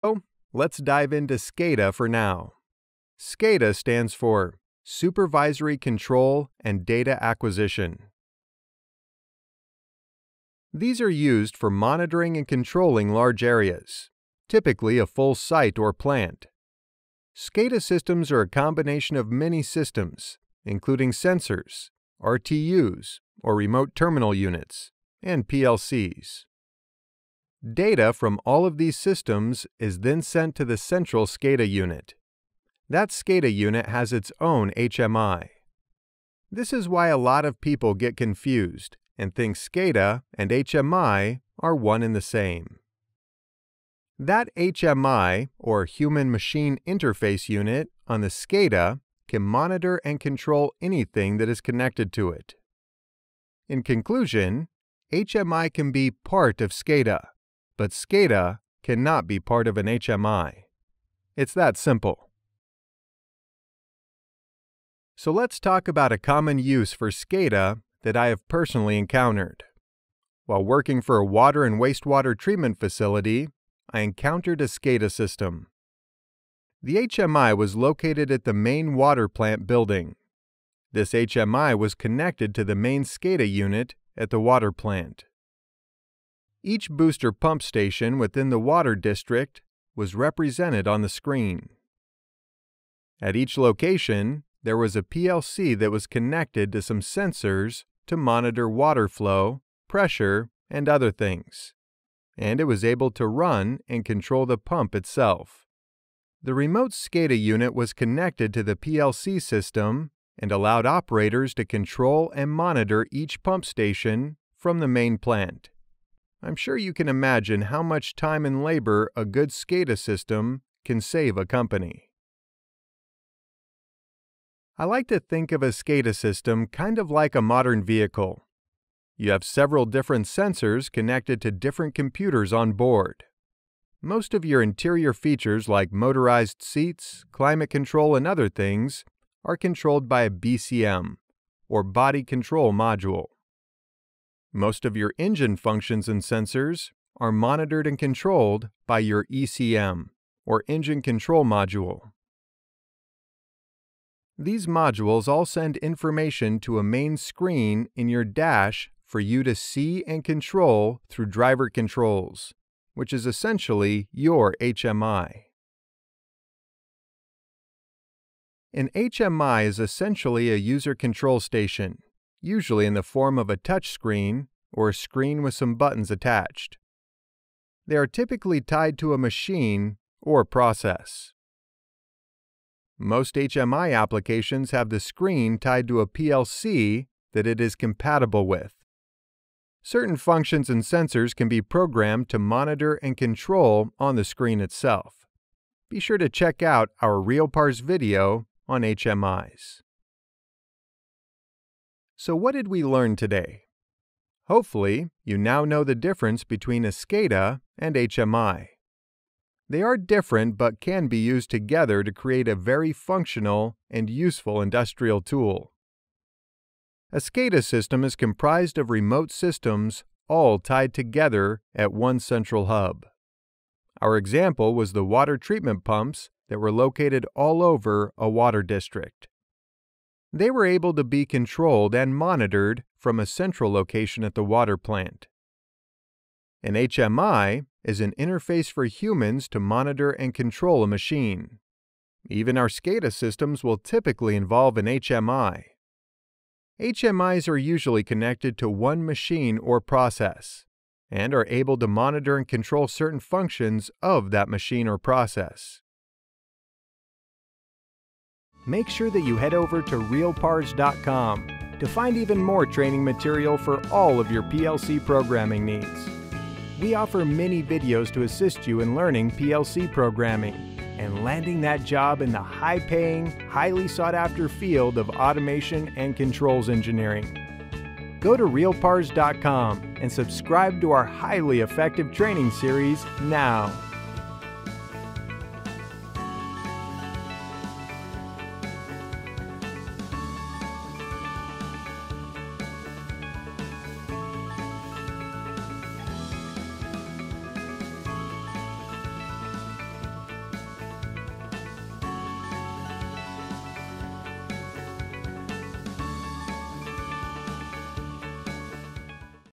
So, let's dive into SCADA for now. SCADA stands for Supervisory Control and Data Acquisition. These are used for monitoring and controlling large areas, typically a full site or plant. SCADA systems are a combination of many systems, including sensors, RTUs, or remote terminal units, and PLCs. Data from all of these systems is then sent to the central SCADA unit. That SCADA unit has its own HMI. This is why a lot of people get confused and think SCADA and HMI are one and the same. That HMI, or Human-Machine Interface Unit, on the SCADA can monitor and control anything that is connected to it. In conclusion, HMI can be part of SCADA, but SCADA cannot be part of an HMI. It's that simple. So let's talk about a common use for SCADA that I have personally encountered. While working for a water and wastewater treatment facility, I encountered a SCADA system. The HMI was located at the main water plant building. This HMI was connected to the main SCADA unit at the water plant. Each booster pump station within the water district was represented on the screen. At each location, there was a PLC that was connected to some sensors to monitor water flow, pressure, and other things, and it was able to run and control the pump itself. The remote SCADA unit was connected to the PLC system and allowed operators to control and monitor each pump station from the main plant. I'm sure you can imagine how much time and labor a good SCADA system can save a company. I like to think of a SCADA system kind of like a modern vehicle. You have several different sensors connected to different computers on board. Most of your interior features like motorized seats, climate control, and other things are controlled by a BCM, or Body Control Module. Most of your engine functions and sensors are monitored and controlled by your ECM, or Engine Control Module. These modules all send information to a main screen in your dash for you to see and control through driver controls, which is essentially your HMI. An HMI is essentially a user control station, usually in the form of a touch screen or a screen with some buttons attached. They are typically tied to a machine or process. Most HMI applications have the screen tied to a PLC that it is compatible with. Certain functions and sensors can be programmed to monitor and control on the screen itself. Be sure to check out our RealPARS video on HMIs. So what did we learn today? Hopefully, you now know the difference between a SCADA and HMI. They are different but can be used together to create a very functional and useful industrial tool. A SCADA system is comprised of remote systems all tied together at one central hub. Our example was the water treatment pumps that were located all over a water district. They were able to be controlled and monitored from a central location at the water plant. An HMI is an interface for humans to monitor and control a machine. Even our SCADA systems will typically involve an HMI. HMIs are usually connected to one machine or process, and are able to monitor and control certain functions of that machine or process. Make sure that you head over to realpars.com to find even more training material for all of your PLC programming needs. We offer many videos to assist you in learning PLC programming and landing that job in the high-paying, highly sought-after field of automation and controls engineering. Go to realpars.com and subscribe to our highly effective training series now.